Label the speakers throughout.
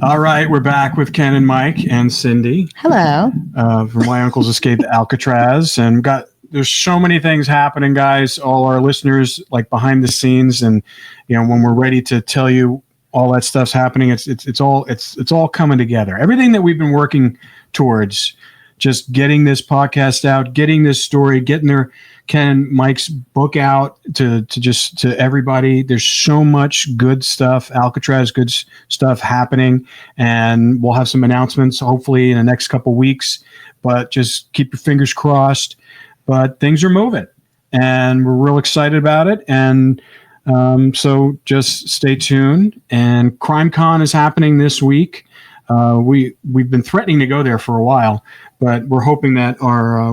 Speaker 1: All right, we're back with Ken and Mike and Cindy
Speaker 2: Hello.
Speaker 1: from My Uncle's Escape to Alcatraz, and there's so many things happening, guys. All our listeners, like behind the scenes, and when we're ready to tell you all that stuff's happening, it's all coming together. Everything that we've been working towards, just getting this podcast out, getting this story, getting Ken and Mike's book out to everybody. There's so much good stuff, Alcatraz good stuff happening, and we'll have some announcements hopefully in the next couple weeks. But just keep your fingers crossed. But things are moving, and we're real excited about it. And so just stay tuned. And CrimeCon is happening this week. We've been threatening to go there for a while, but we're hoping that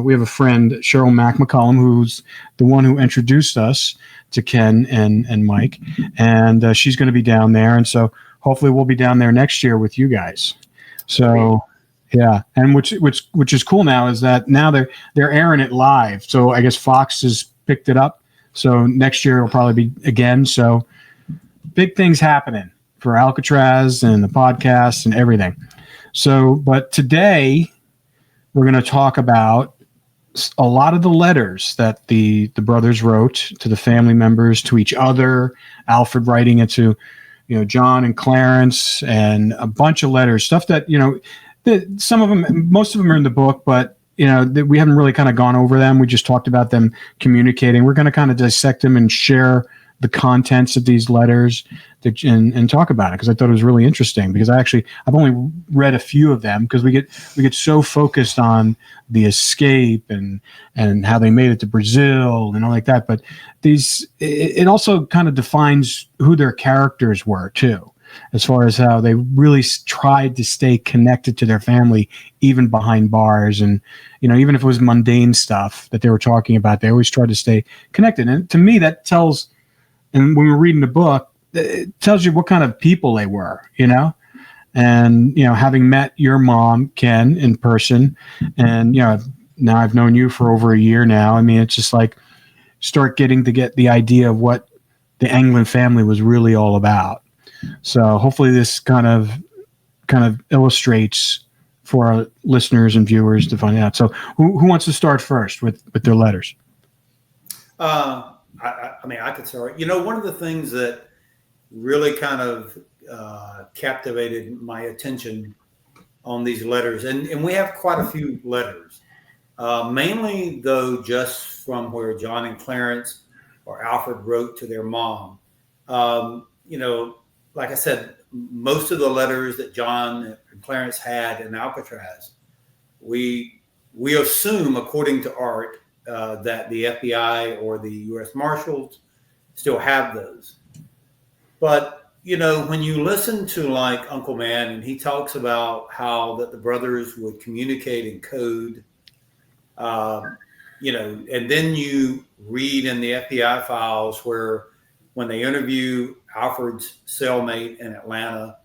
Speaker 1: we have a friend, Cheryl Mack McCollum, who's the one who introduced us to Ken and Mike, and she's going to be down there, and so hopefully we'll be down there next year with you guys. So yeah, and which is cool now is that now they're airing it live. So I guess Fox has picked it up. So next year it'll probably be again. So big things happening for Alcatraz and the podcast and everything. So, but today we're going to talk about a lot of the letters that the brothers wrote to the family members, to each other, Alfred writing it to, John and Clarence, and a bunch of letters, stuff that, some of them, most of them are in the book, but we haven't really kind of gone over them. We just talked about them communicating. We're going to kind of dissect them and share the contents of these letters and talk about it, because I thought it was really interesting, because I've only read a few of them, because we get so focused on the escape and how they made it to Brazil and all like that. But it also kind of defines who their characters were too, as far as how they really tried to stay connected to their family, even behind bars. And, even if it was mundane stuff that they were talking about, they always tried to stay connected. And to me, that tells, and when we're reading the book, it tells you what kind of people they were, and, having met your mom, Ken, in person, and, now I've known you for over a year now. I mean, it's just like start getting to get the idea of what the Anglin family was really all about. So hopefully this kind of illustrates for our listeners and viewers to find out. So who wants to start first with their letters?
Speaker 3: I could start. One of the things that really kind of captivated my attention on these letters, and we have quite a few letters, mainly though just from where John and Clarence or Alfred wrote to their mom. Like I said, most of the letters that John and Clarence had in Alcatraz, we assume, according to Art, that the FBI or the U.S. Marshals still have those. But, when you listen to like Uncle Man, and he talks about how that the brothers would communicate in code, and then you read in the FBI files where when they interview Alfred's cellmate in Atlanta,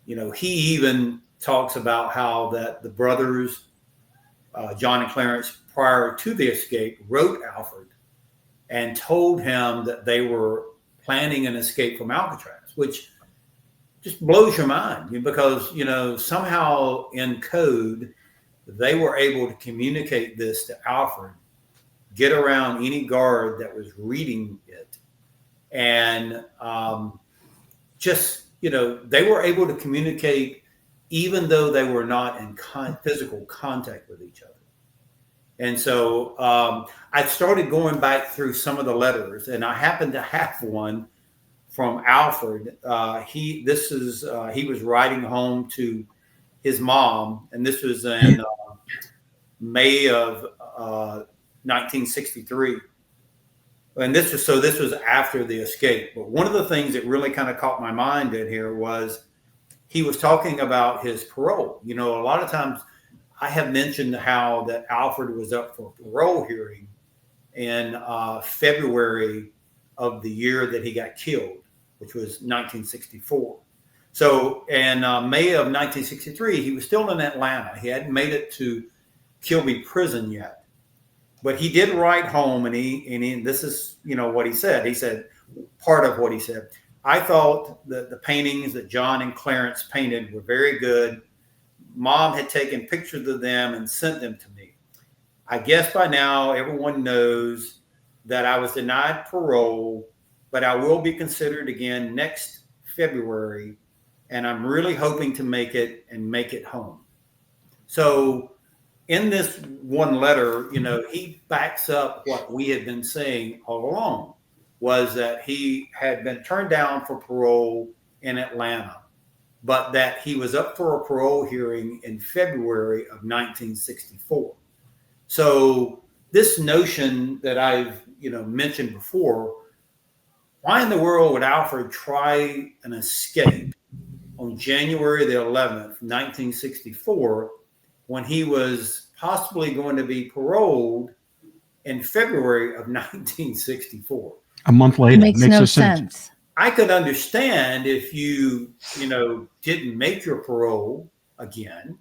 Speaker 3: he even talks about how that the brothers, John and Clarence, prior to the escape, wrote Alfred and told him that they were planning an escape from Alcatraz, which just blows your mind, because, somehow in code, they were able to communicate this to Alfred, get around any guard that was reading it. And they were able to communicate even though they were not in physical contact with each other. And so I started going back through some of the letters, and I happened to have one from Alfred. He was writing home to his mom, and this was in May of 1963. And this was after the escape. But one of the things that really kind of caught my mind in here was he was talking about his parole. A lot of times I have mentioned how that Alfred was up for a parole hearing in February of the year that he got killed, which was 1964. So in May of 1963, he was still in Atlanta. He hadn't made it to Kilby Prison yet. But he did write home, and this is, what he said. He said, part of what he said, I thought that the paintings that John and Clarence painted were very good. Mom had taken pictures of them and sent them to me. I guess by now everyone knows that I was denied parole, but I will be considered again next February, and I'm really hoping to make it home. So in this one letter, he backs up what we had been saying all along, was that he had been turned down for parole in Atlanta, but that he was up for a parole hearing in February of 1964. So this notion that I've mentioned before, why in the world would Alfred try an escape on January the 11th, 1964, when he was possibly going to be paroled in February of 1964?
Speaker 1: A month later.
Speaker 2: Makes no sense.
Speaker 3: I could understand if you didn't make your parole again,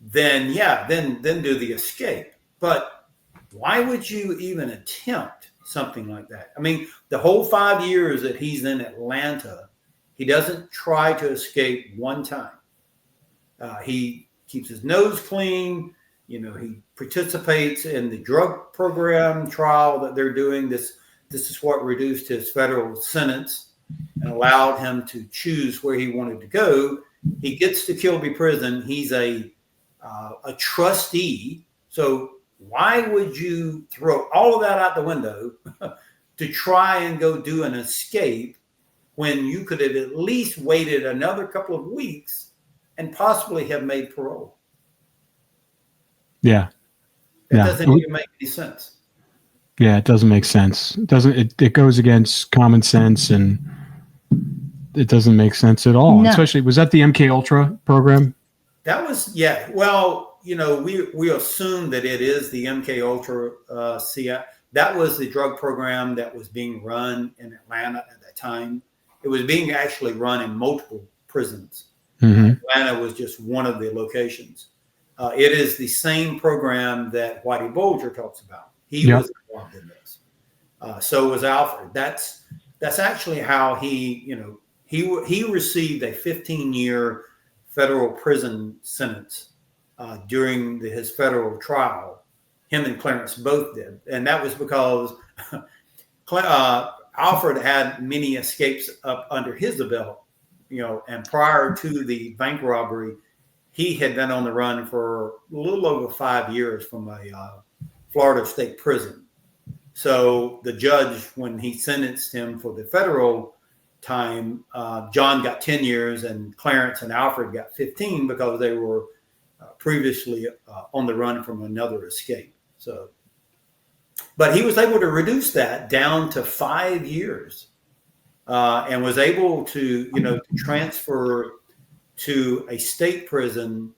Speaker 3: then do the escape. But why would you even attempt something like that? I mean, the whole 5 years that he's in Atlanta, he doesn't try to escape one time. He keeps his nose clean. He participates in the drug program trial that they're doing. This is what reduced his federal sentence and allowed him to choose where he wanted to go. He gets to Kilby Prison. He's a trustee. So why would you throw all of that out the window to try and go do an escape when you could have at least waited another couple of weeks and possibly have made parole?
Speaker 1: Yeah.
Speaker 3: It doesn't even make any sense.
Speaker 1: Yeah, it doesn't make sense. It goes against common sense, and it doesn't make sense at all.
Speaker 2: No.
Speaker 1: Especially, was that the MK Ultra program?
Speaker 3: That was, yeah. Well, we assume that it is the MK Ultra CI. That was the drug program that was being run in Atlanta at that time. It was being actually run in multiple prisons. Mm-hmm. Atlanta was just one of the locations. It is the same program that Whitey Bulger talks about. He was involved in this. So was Alfred. That's actually how he received a 15-year federal prison sentence during his federal trial. Him and Clarence both did, and that was because Alfred had many escapes up under his belt. And prior to the bank robbery, he had been on the run for a little over 5 years from a Florida state prison. So the judge, when he sentenced him for the federal time, John got 10 years and Clarence and Alfred got 15 because they were previously on the run from another escape. So, but he was able to reduce that down to 5 years and was able to transfer to a state prison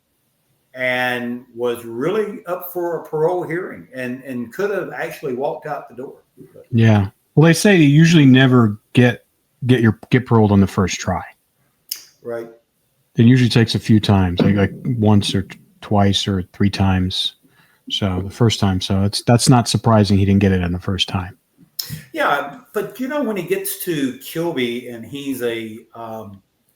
Speaker 3: and was really up for a parole hearing and could have actually walked out the door.
Speaker 1: Yeah. Well, they say you usually never get paroled on the first try.
Speaker 3: Right.
Speaker 1: It usually takes a few times, like once or twice or three times. So the first time. So that's not surprising he didn't get it on the first time.
Speaker 3: Yeah, but when he gets to Kilby and he's a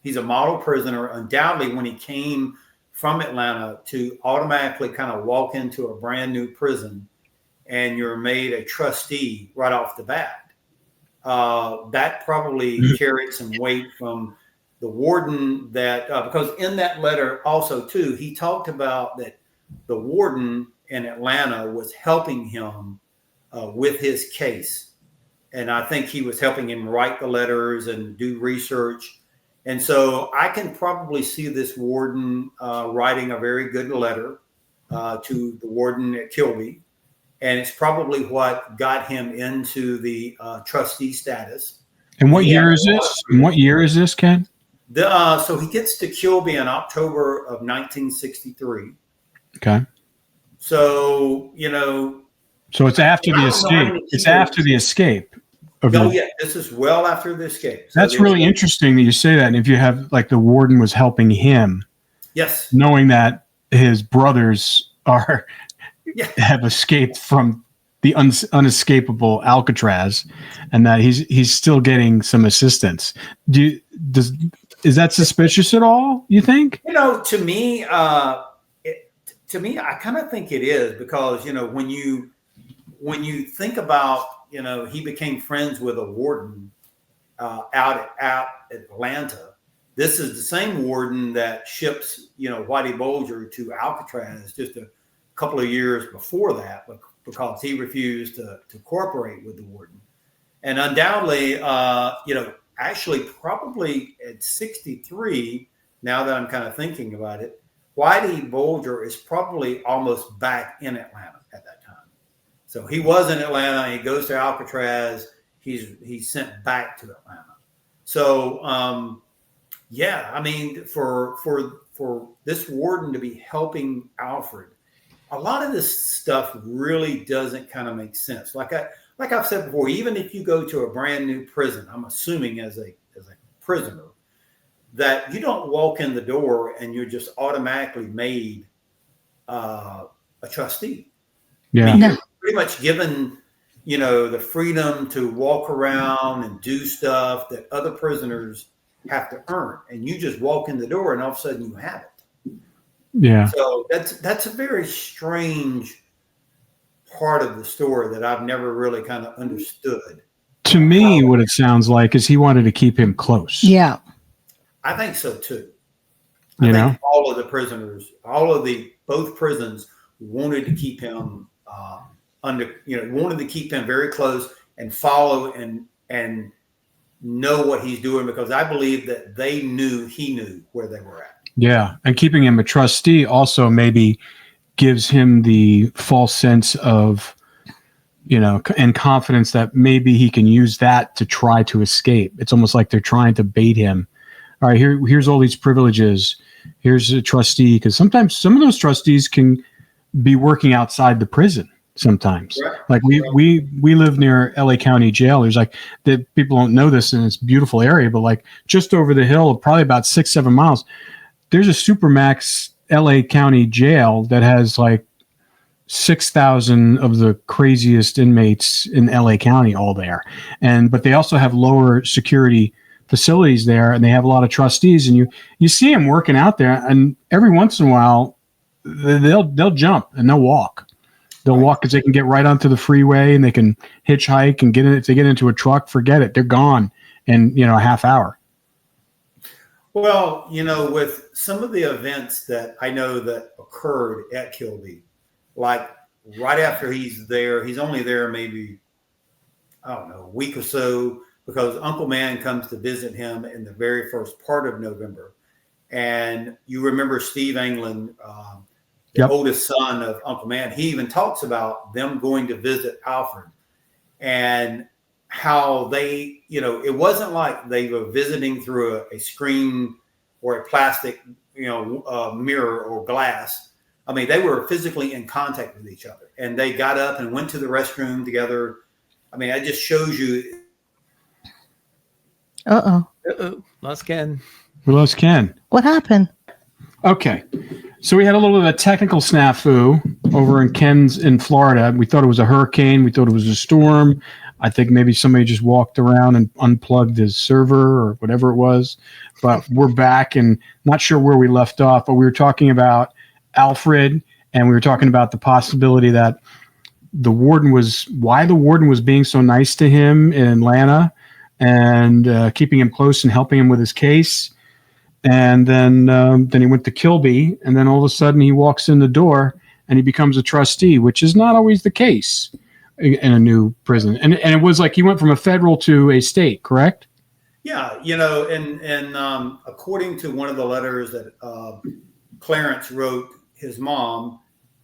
Speaker 3: model prisoner, undoubtedly when he came from Atlanta to automatically kind of walk into a brand new prison and you're made a trustee right off the bat. That probably carried some weight from the warden because in that letter also too, he talked about that the warden in Atlanta was helping him with his case. And I think he was helping him write the letters and do research. And so I can probably see this warden writing a very good letter to the warden at Kilby. And it's probably what got him into the trustee status.
Speaker 1: And what year is this? And what year is this, Ken?
Speaker 3: So he gets to Kilby in October of 1963.
Speaker 1: Okay.
Speaker 3: So,
Speaker 1: So it's after the escape. It's after the escape.
Speaker 3: This is well after the escape. So
Speaker 1: that's really interesting that you say that. And if you have the warden was helping him,
Speaker 3: yes,
Speaker 1: knowing that his brothers have escaped from the unescapable Alcatraz, and that he's still getting some assistance. Is that suspicious at all? You think?
Speaker 3: To me, I kind of think it is, because when you think about he became friends with a warden out at Atlanta. This is the same warden that ships Whitey Bulger to Alcatraz just a couple of years before that, because he refused to cooperate with the warden. And undoubtedly, actually probably at 63, now that I'm kind of thinking about it, Whitey Bulger is probably almost back in Atlanta at that time. So he was in Atlanta, he goes to Alcatraz, he's sent back to Atlanta. So I mean, for this warden to be helping Alfred, a lot of this stuff really doesn't kind of make sense. Like I've said before, even if you go to a brand new prison, I'm assuming as a prisoner, that you don't walk in the door and you're just automatically made a trustee.
Speaker 1: Yeah.
Speaker 3: I mean, you're pretty much given, the freedom to walk around and do stuff that other prisoners have to earn. And you just walk in the door and all of a sudden you have it.
Speaker 1: Yeah.
Speaker 3: So that's a very strange part of the story that I've never really kind of understood.
Speaker 1: To me, what it sounds like is he wanted to keep him close.
Speaker 2: Yeah.
Speaker 3: I think so too. I think all of the prisoners, both prisons wanted to keep him wanted to keep him very close and follow and know what he's doing, because I believe that he knew where they were at.
Speaker 1: Yeah. And keeping him a trustee also maybe gives him the false sense of, and confidence that maybe he can use that to try to escape. It's almost like they're trying to bait him. All right, here's all these privileges. Here's a trustee, because sometimes some of those trustees can be working outside the prison. Sometimes,
Speaker 3: right.
Speaker 1: Like we live near LA County Jail. There's people don't know this, and it's a beautiful area, but like just over the hill, probably about 6-7 miles, there's a supermax LA County Jail that has like 6,000 of the craziest inmates in LA County all there, but they also have lower security facilities there, and they have a lot of trustees, and you see them working out there, and every once in a while they'll jump and they'll walk. They'll walk because they can get right onto the freeway, and they can hitchhike and get in. If they get into a truck, forget it. They're gone in a half hour.
Speaker 3: Well, with some of the events that I know that occurred at Kilby, like right after he's there, he's only there maybe, I don't know, a week or so, because Uncle Man comes to visit him in the very first part of November. And you remember Steve Anglin, the oldest son of Uncle Man, he even talks about them going to visit Alfred, and how they, it wasn't like they were visiting through a screen or a plastic, mirror or glass. I mean, they were physically in contact with each other, and they got up and went to the restroom together. I mean, it just shows you.
Speaker 4: Lost Ken.
Speaker 1: We lost Ken.
Speaker 2: What happened?
Speaker 1: Okay. So we had a little bit of a technical snafu over in Florida. We thought it was a hurricane. We thought it was a storm. I think maybe somebody just walked around and unplugged his server or whatever it was. But we're back, and not sure where we left off, but we were talking about Alfred, and we were talking about the possibility that why the warden was being so nice to him in Atlanta and keeping him close and helping him with his case. And then he went to Kilby, and then all of a sudden he walks in the door and he becomes a trustee, which is not always the case in a new prison. And it was like he went from a federal to a state, correct?
Speaker 3: Yeah, and according to one of the letters that Clarence wrote his mom,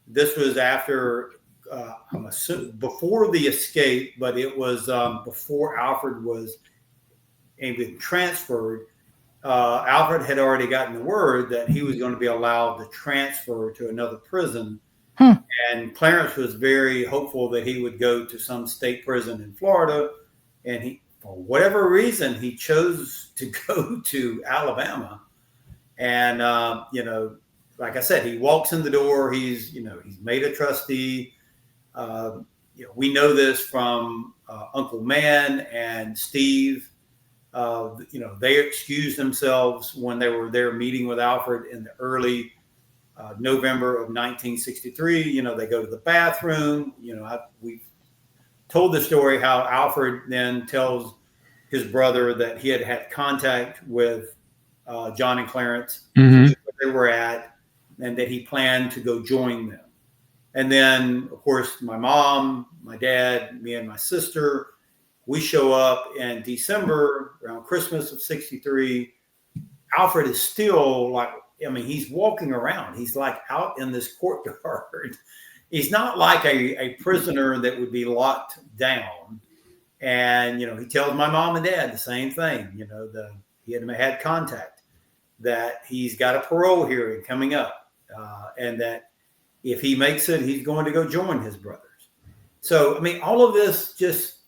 Speaker 3: this was after, I'm assuming, before the escape, but it was before Alfred was even transferred. Alfred had already gotten the word that he was going to be allowed to transfer to another prison. And Clarence was very hopeful that he would go to some state prison in Florida. And he, for whatever reason, he chose to go to Alabama. And, like I said, he walks in the door. He's made a trustee. we know this from Uncle Man and Steve. They excused themselves when they were there meeting with Alfred in the early November of 1963. They go to the bathroom. We've told the story how Alfred then tells his brother that he had contact with John and Clarence,
Speaker 1: Mm-hmm.
Speaker 3: where they were at, and that he planned to go join them. And then, of course, my mom, my dad, me and my sister, we show up in December around Christmas of 63. Alfred is still he's walking around. He's like out in this courtyard. He's not like a prisoner that would be locked down. And, he tells my mom and dad the same thing. He had contact, that he's got a parole hearing coming up, and that if he makes it, he's going to go join his brothers. So, all of this just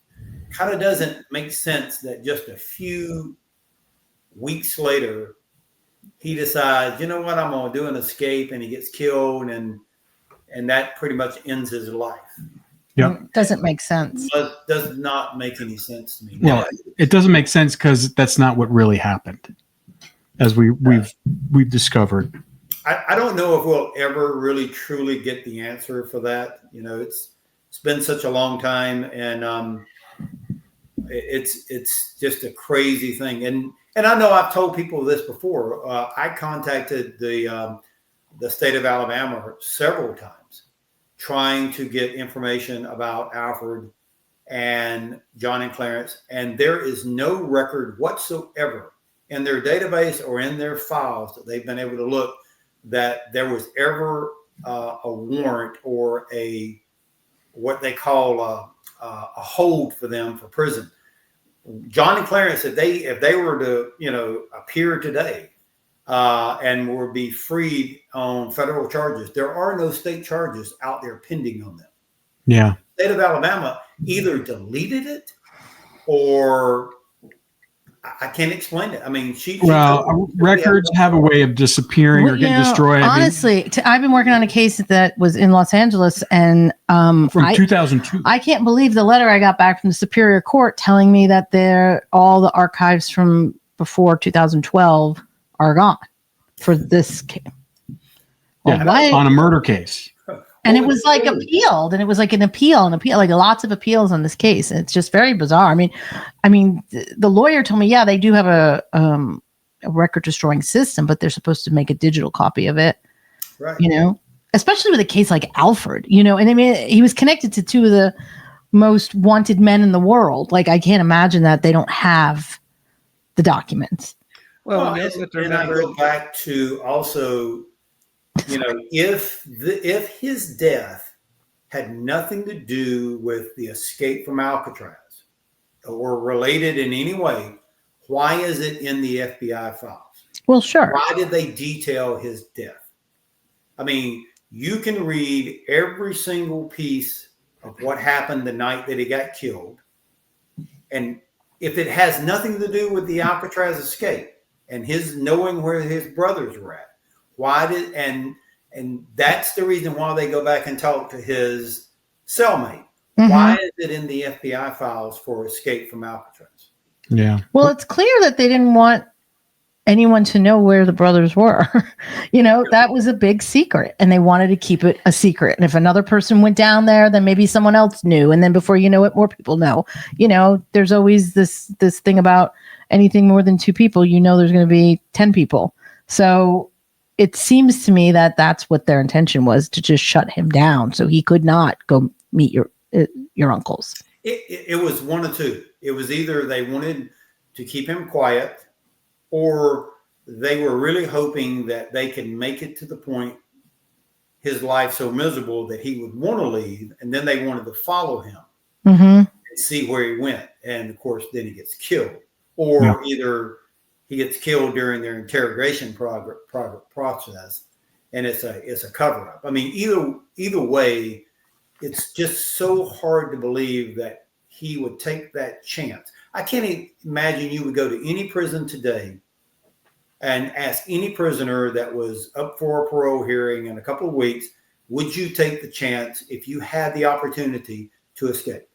Speaker 3: kind of doesn't make sense, that just a few weeks later, he decides, you know what, I'm going to do an escape, and he gets killed, and that pretty much ends his life.
Speaker 1: Yep.
Speaker 2: Doesn't make sense.
Speaker 3: Does not make any sense to me.
Speaker 1: Well, it doesn't make sense because that's not what really happened, as we've discovered.
Speaker 3: I don't know if we'll ever really truly get the answer for that. It's been such a long time, and it's just a crazy thing. And I know I've told people this before. I contacted the state of Alabama several times, trying to get information about Alfred and John and Clarence, and there is no record whatsoever in their database or in their files that they've been able to look that there was ever a warrant or what they call a hold for them for prison. John and Clarence, if they were to appear today and were be freed on federal charges, there are no state charges out there pending on them.
Speaker 1: Yeah.
Speaker 3: The state of Alabama either deleted it or I can't explain it.
Speaker 1: Records have a way of disappearing or getting destroyed.
Speaker 2: Honestly, I've been working on a case that was in Los Angeles, and
Speaker 1: from 2002.
Speaker 2: I can't believe the letter I got back from the Superior Court telling me that all the archives from before 2012 are gone for this case.
Speaker 1: On a murder case.
Speaker 2: And it was like appealed, and it was like an appeal, like lots of appeals on this case. And it's just very bizarre. The lawyer told me, yeah, they do have a record destroying system, but they're supposed to make a digital copy of it.
Speaker 3: Right.
Speaker 2: Especially with a case like Alfred, and he was connected to two of the most wanted men in the world. Like, I can't imagine that they don't have the documents.
Speaker 4: Well,
Speaker 3: and I go back to also, if his death had nothing to do with the escape from Alcatraz or related in any way, why is it in the FBI files?
Speaker 2: Well, sure.
Speaker 3: Why did they detail his death? You can read every single piece of what happened the night that he got killed. And if it has nothing to do with the Alcatraz escape and his knowing where his brothers were at, and that's the reason why they go back and talk to his cellmate. Mm-hmm. Why is it in the FBI files for escape from Alcatraz?
Speaker 1: Yeah.
Speaker 2: Well, it's clear that they didn't want anyone to know where the brothers were. That was a big secret, and they wanted to keep it a secret. And if another person went down there, then maybe someone else knew. And then before you know it, more people know. There's always this thing about anything more than two people, there's going to be 10 people. So it seems to me that that's what their intention was, to just shut him down so he could not go meet your uncles.
Speaker 3: It was one of two. It was either they wanted to keep him quiet, or they were really hoping that they could make it to the point, his life so miserable that he would want to leave, and then they wanted to follow him and see where he went. And of course, then he gets killed, or either he gets killed during their interrogation process, and it's a cover up. Either way, it's just so hard to believe that he would take that chance. I can't imagine you would go to any prison today and ask any prisoner that was up for a parole hearing in a couple of weeks, would you take the chance, if you had the opportunity, to escape.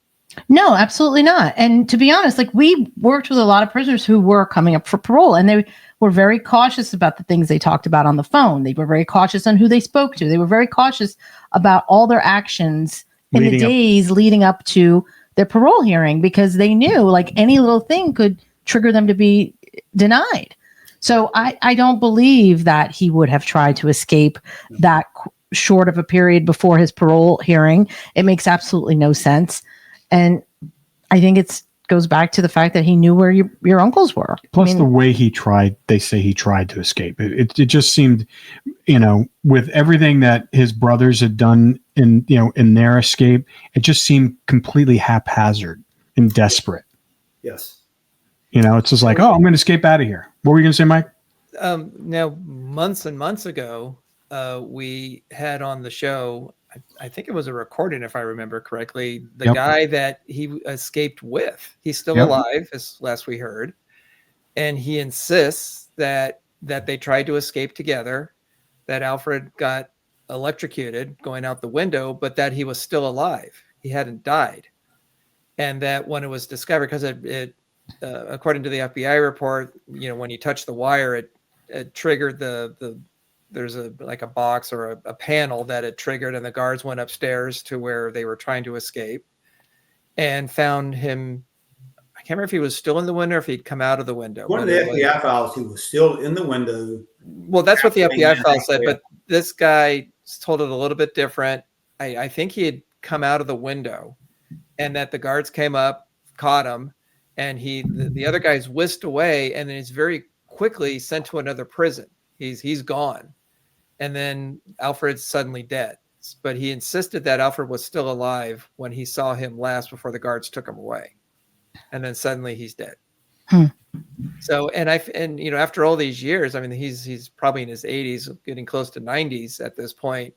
Speaker 2: No, absolutely not. And to be honest, like we worked with a lot of prisoners who were coming up for parole, and they were very cautious about the things they talked about on the phone. They were very cautious on who they spoke to. They were very cautious about all their actions in the days leading up to their parole hearing, because they knew like any little thing could trigger them to be denied. So I don't believe that he would have tried to escape that short of a period before his parole hearing. It makes absolutely no sense. And I think it goes back to the fact that he knew where your uncles were.
Speaker 1: Plus, the way they say he tried to escape. It just seemed, with everything that his brothers had done in their escape, it just seemed completely haphazard and desperate.
Speaker 3: Yes.
Speaker 1: It's just like, oh, I'm going to escape out of here. What were you going to say, Mike?
Speaker 4: Now, months and months ago, we had on the show, I think it was a recording, if I remember correctly, the guy that he escaped with. He's still alive, as last we heard. And he insists that they tried to escape together, that Alfred got electrocuted going out the window, but that he was still alive. He hadn't died. And that when it was discovered, because it according to the FBI report, when you touch the wire, it triggered there's a box or a panel that it triggered, and the guards went upstairs to where they were trying to escape and found him. I can't remember if he was still in the window or if he'd come out of the window.
Speaker 3: One of the FBI files, he was still in the window.
Speaker 4: Well, that's what the FBI file said, but this guy told it a little bit different. I think he had come out of the window, and that the guards came up, caught him, and the other guy's whisked away, and then he's very quickly sent to another prison. He's gone. And then Alfred's suddenly dead. But he insisted that Alfred was still alive when he saw him last before the guards took him away. And then suddenly he's dead. So, after all these years, I mean, he's probably in his 80s, getting close to 90s at this point.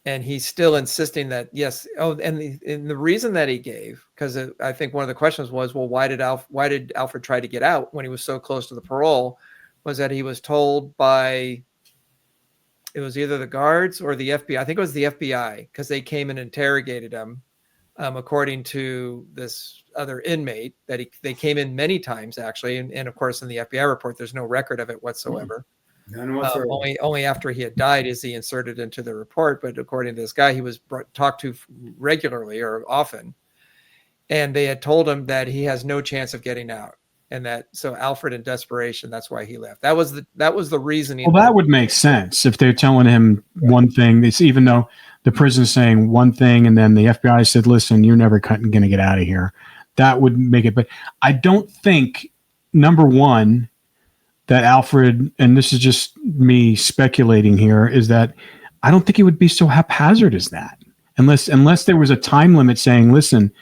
Speaker 4: And he's still insisting that, yes. Oh, and the reason that he gave, because I think one of the questions was, well, why did Alfred try to get out when he was so close to the parole? Was that he was told by, it was either the guards or the FBI. I think it was the FBI, because they came and interrogated him, according to this other inmate, that they came in many times, actually. And of course, in the FBI report, there's no record of it whatsoever. Only after he had died is he inserted into the report. But according to this guy, he was talked to regularly or often. And they had told him that he has no chance of getting out. And so Alfred, in desperation, that's why he left. That was the reasoning.
Speaker 1: Well, that would make sense if they're telling him one thing. Even though the prison's saying one thing, and then the FBI said, "Listen, you're never going to get out of here." That would make it. But I don't think, number one, that Alfred, and this is just me speculating here, is that I don't think it would be so haphazard as that. Unless there was a time limit saying, listen,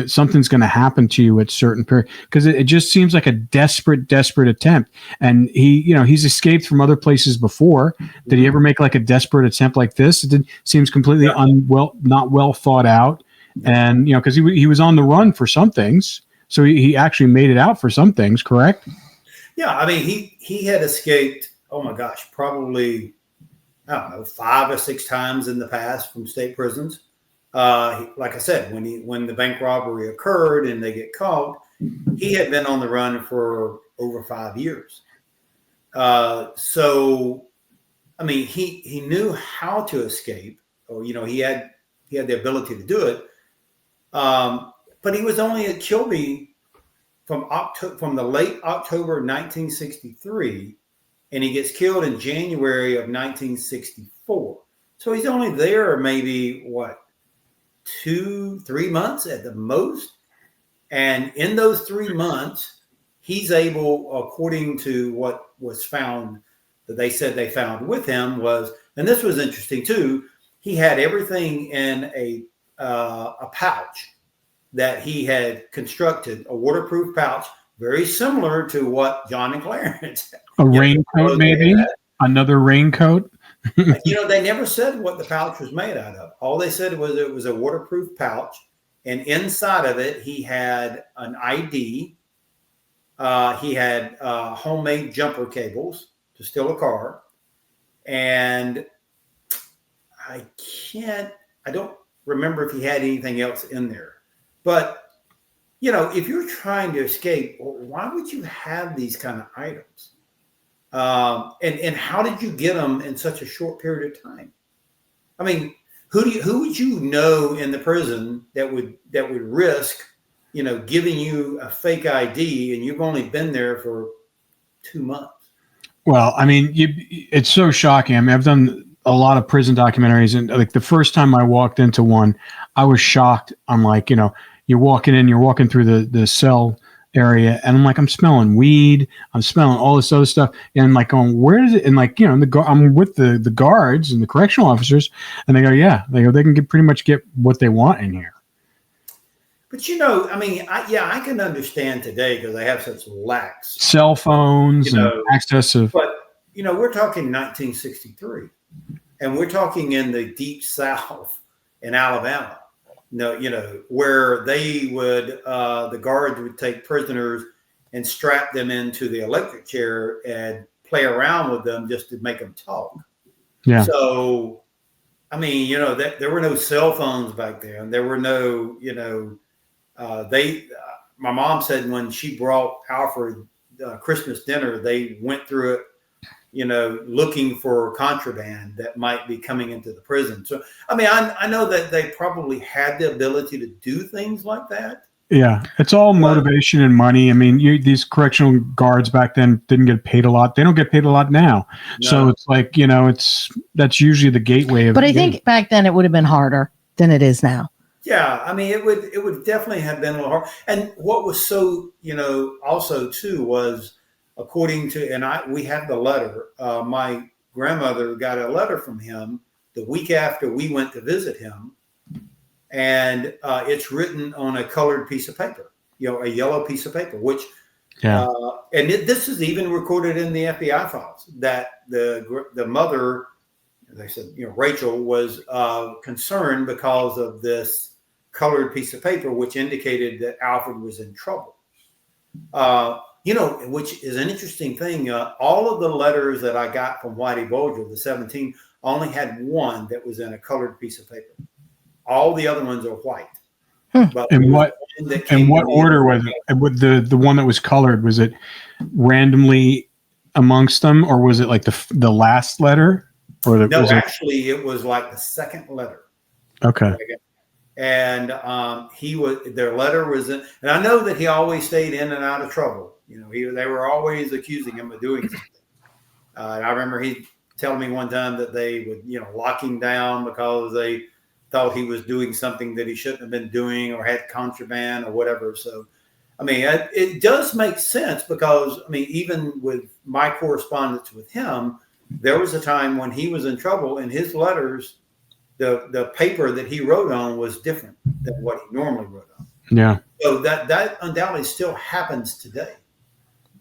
Speaker 1: something's going to happen to you at certain period, because it just seems like a desperate attempt. And he's escaped from other places before. Did he ever make like a desperate attempt like this? It seems completely not well thought out. And because he was on the run for some things, so he actually made it out for some things, correct?
Speaker 3: Yeah, I mean he had escaped. Oh my gosh, probably, I don't know, 5 or 6 times in the past from state prisons. Like I said, when the bank robbery occurred and they get caught, he had been on the run for over 5 years. So, I mean, he knew how to escape, or he had the ability to do it. But he was only at Kilby from the late October 1963. And he gets killed in January of 1964. So he's only there maybe, 2-3 months at the most. And in those 3 months, he's able, according to what was found, that they said they found with him was, and this was interesting too, he had everything in a pouch that he had constructed, a waterproof pouch, very similar to what John and Clarence.
Speaker 1: A raincoat, maybe? Another raincoat?
Speaker 3: They never said what the pouch was made out of. All they said was it was a waterproof pouch. And inside of it, he had an ID. He had homemade jumper cables to steal a car. And remember if he had anything else in there. But, you know, if you're trying to escape, why would you have these kind of items? And how did you get them in such a short period of time? I mean, who would you know in the prison that would risk, you know, giving you a fake ID and you've only been there for 2 months?
Speaker 1: Well, I mean, it's so shocking. I mean, I've done a lot of prison documentaries, and like the first time I walked into one, I was shocked. I'm like, you know, you're walking through the cell area, and I'm like, I'm smelling weed, I'm smelling all this other stuff, and like, going, where is it? And like, you know, I'm with the guards and the correctional officers, and they go, yeah, they can pretty much get what they want in here.
Speaker 3: But, you know, I mean, I can understand today because they have such lax
Speaker 1: cell phones and access of.
Speaker 3: But, you know, we're talking 1963, and we're talking in the deep South in Alabama. No, you know, where they would, the guards would take prisoners and strap them into the electric chair and play around with them just to make them talk.
Speaker 1: Yeah.
Speaker 3: So, I mean, you know, there were no cell phones back then. There were no, you know, my mom said when she brought Alfred Christmas dinner, they went through it, you know, looking for contraband that might be coming into the prison. So, I mean, I know that they probably had the ability to do things like that.
Speaker 1: Yeah, it's all motivation and money. I mean, these correctional guards back then didn't get paid a lot. They don't get paid a lot now. No. So it's like, you know, that's usually the gateway.
Speaker 2: But I think back then it would have been harder than it is now.
Speaker 3: Yeah, I mean, it would definitely have been a little hard. And what was so, you know, also too was, according to, and we have the letter. My grandmother got a letter from him the week after we went to visit him, and it's written on a colored piece of paper, you know, a yellow piece of paper. Which, and this is even recorded in the FBI files that the mother, they said, you know, Rachel was concerned because of this colored piece of paper, which indicated that Alfred was in trouble. You know, which is an interesting thing. All of the letters that I got from Whitey Bulger, the 17, only had one that was in a colored piece of paper. All the other ones are white. But
Speaker 1: and what order was it? With the one that was colored, was it randomly amongst them, or was it like the last letter? Or
Speaker 3: actually, it was like the second letter.
Speaker 1: Okay.
Speaker 3: And their letter was in, and I know that he always stayed in and out of trouble. You know, they were always accusing him of doing something. And I remember he telling me one time that they would, you know, lock him down because they thought he was doing something that he shouldn't have been doing or had contraband or whatever. So, I mean, it does make sense because, I mean, even with my correspondence with him, there was a time when he was in trouble and his letters, the paper that he wrote on was different than what he normally wrote on.
Speaker 1: Yeah.
Speaker 3: So that undoubtedly still happens today.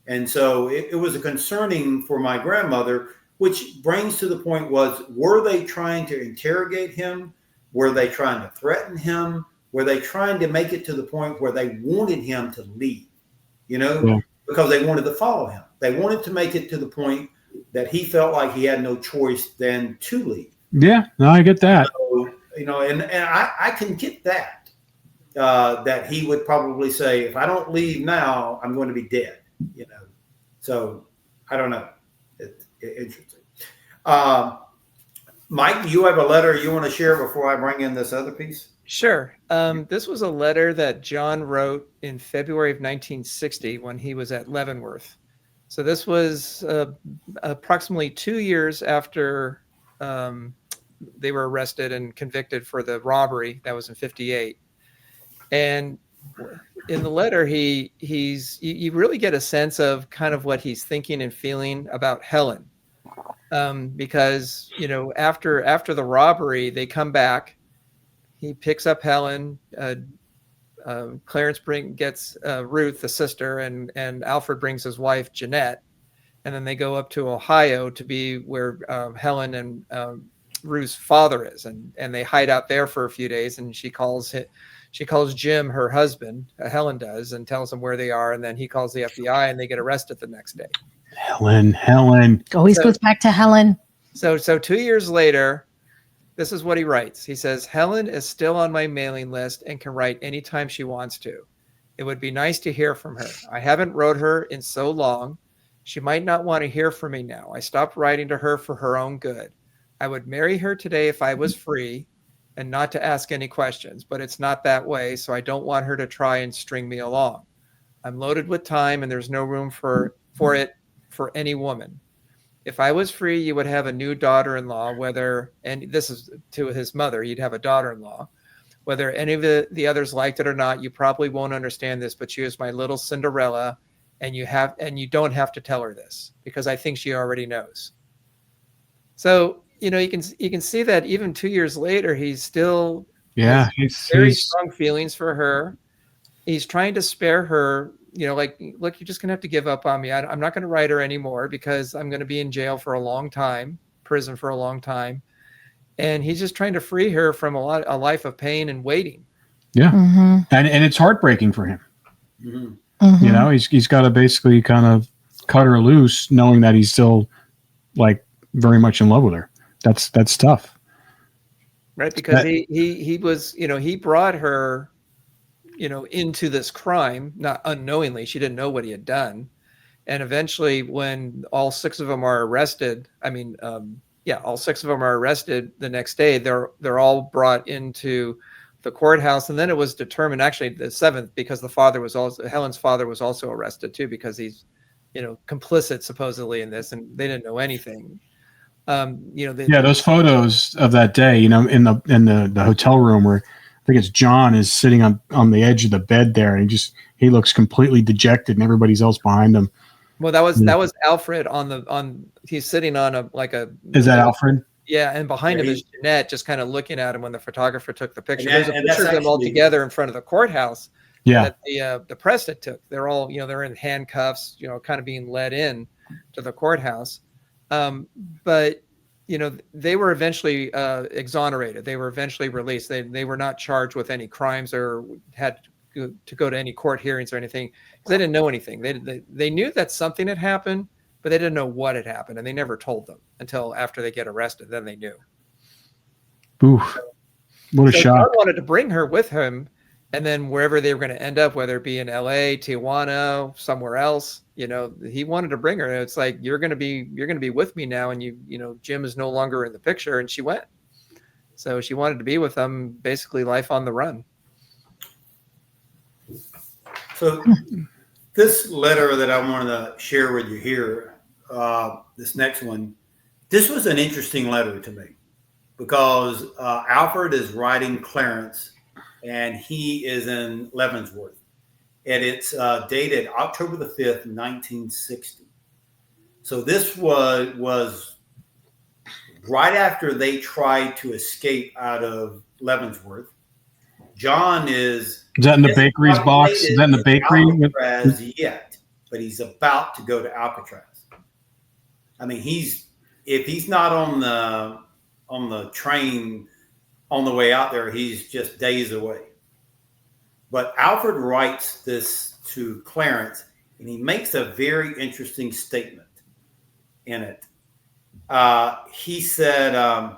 Speaker 3: And so it was a concerning for my grandmother, which brings to the point were they trying to interrogate him? Were they trying to threaten him? Were they trying to make it to the point where they wanted him to leave, you know, because they wanted to follow him. They wanted to make it to the point that he felt like he had no choice than to leave.
Speaker 1: Yeah, no, I get that.
Speaker 3: So, you know, and I can get that, that he would probably say, if I don't leave now, I'm going to be dead, you know. So I don't know. It's interesting. Mike, you have a letter you want to share before I bring in this other piece?
Speaker 4: Sure. This was a letter that John wrote in February of 1960 when he was at Leavenworth. So this was approximately 2 years after they were arrested and convicted for the robbery. That was in 58. And in the letter, you really get a sense of kind of what he's thinking and feeling about Helen. Because, you know, after the robbery, they come back. He picks up Helen. Clarence gets Ruth, the sister, and Alfred brings his wife, Jeanette. And then they go up to Ohio to be where Helen and Ruth's father is. And they hide out there for a few days. And she calls Jim, her husband, Helen does, and tells him where they are. And then he calls the FBI and they get arrested the next day.
Speaker 1: Helen.
Speaker 2: Always goes back to Helen.
Speaker 4: So 2 years later, This is what he writes. He says, Helen is still on my mailing list and can write anytime she wants to. It would be nice to hear from her. I haven't wrote her in so long. She might not want to hear from me now. I stopped writing to her for her own good. I would marry her today if I was free and not to ask any questions, but it's not that way, so I don't want her to try and string me along. I'm loaded with time and there's no room for it for any woman. If I was free, you would have a new daughter-in-law, and this is to his mother, you'd have a daughter-in-law. Whether any of the others liked it or not, you probably won't understand this, but she is my little Cinderella, and you don't have to tell her this because I think she already knows. So, you can see that even 2 years later, he's still he's very strong feelings for her. He's trying to spare her. Like, look, you're just going to have to give up on me. I'm not going to write her anymore because I'm going to be in jail for a long time, prison for a long time. And he's just trying to free her from a life of pain and waiting.
Speaker 1: Yeah. Mm-hmm. And it's heartbreaking for him. Mm-hmm. Mm-hmm. He's got to basically kind of cut her loose knowing that he's still like very much in love with her. That's tough.
Speaker 4: Right. Because he was, he brought her, into this crime, not unknowingly. She didn't know what he had done. And eventually when all six of them are arrested, all six of them are arrested the next day, they're all brought into the courthouse. And then it was determined, actually the seventh, because Helen's father was also arrested too, because he's, complicit supposedly in this, and they didn't know anything. Those
Speaker 1: photos of that day, in the hotel room where I think it's John is sitting on the edge of the bed there, and he looks completely dejected, and everybody's else behind him.
Speaker 4: Well, that was Alfred he's sitting on a.
Speaker 1: Is that Alfred?
Speaker 4: Yeah, and behind him is Jeanette, just kind of looking at him when the photographer took the picture. There's a picture of them all together in front of the courthouse.
Speaker 1: Yeah,
Speaker 4: that the press that took. They're all they're in handcuffs, kind of being led in to the courthouse. But they were eventually exonerated. They were eventually released. They were not charged with any crimes or had to go to any court hearings or anything because they didn't know anything. They knew that something had happened, but they didn't know what had happened, and they never told them until after they get arrested. Then they knew.
Speaker 1: Oof! What a shock!
Speaker 4: John wanted to bring her with him, and then wherever they were going to end up, whether it be in L.A., Tijuana, somewhere else, he wanted to bring her. And it's like you're going to be with me now, and Jim is no longer in the picture, and she went. So she wanted to be with him, basically life on the run.
Speaker 3: So this letter that I wanted to share with you here, this next one, this was an interesting letter to me because Alfred is writing Clarence, and he is in Leavenworth. And it's dated October the 5th, 1960. So this was right after they tried to escape out of Leavenworth. John is
Speaker 1: that in the bakery's box? Is that in the bakery?
Speaker 3: Alcatraz yet, but he's about to go to Alcatraz. I mean, if he's not on the train on the way out there, he's just days away. But Alfred writes this to Clarence, and he makes a very interesting statement in it. He said,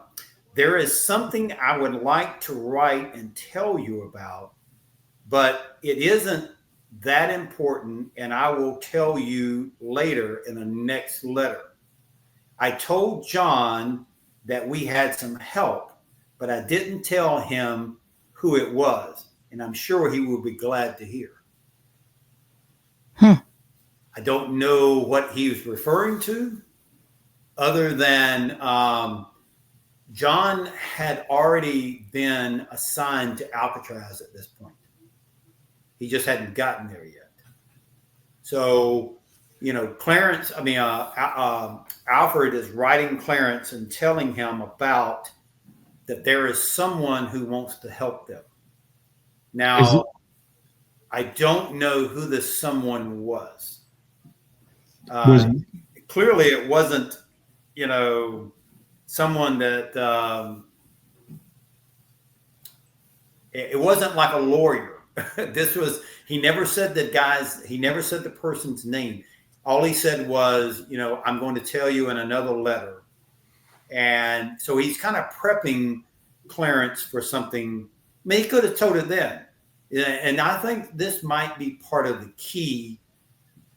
Speaker 3: there is something I would like to write and tell you about, but it isn't that important, and I will tell you later in the next letter. I told John that we had some help, but I didn't tell him who it was, and I'm sure he will be glad to hear. I don't know what he was referring to, other than John had already been assigned to Alcatraz at this point. He just hadn't gotten there yet. So, Alfred is writing Clarence and telling him about that there is someone who wants to help them. Now, I don't know who this someone was. Clearly, it wasn't, someone that it wasn't like a lawyer. He never said he never said the person's name. All he said was, I'm going to tell you in another letter. And so he's kind of prepping Clarence for something. I mean, he could have told it then. And I think this might be part of the key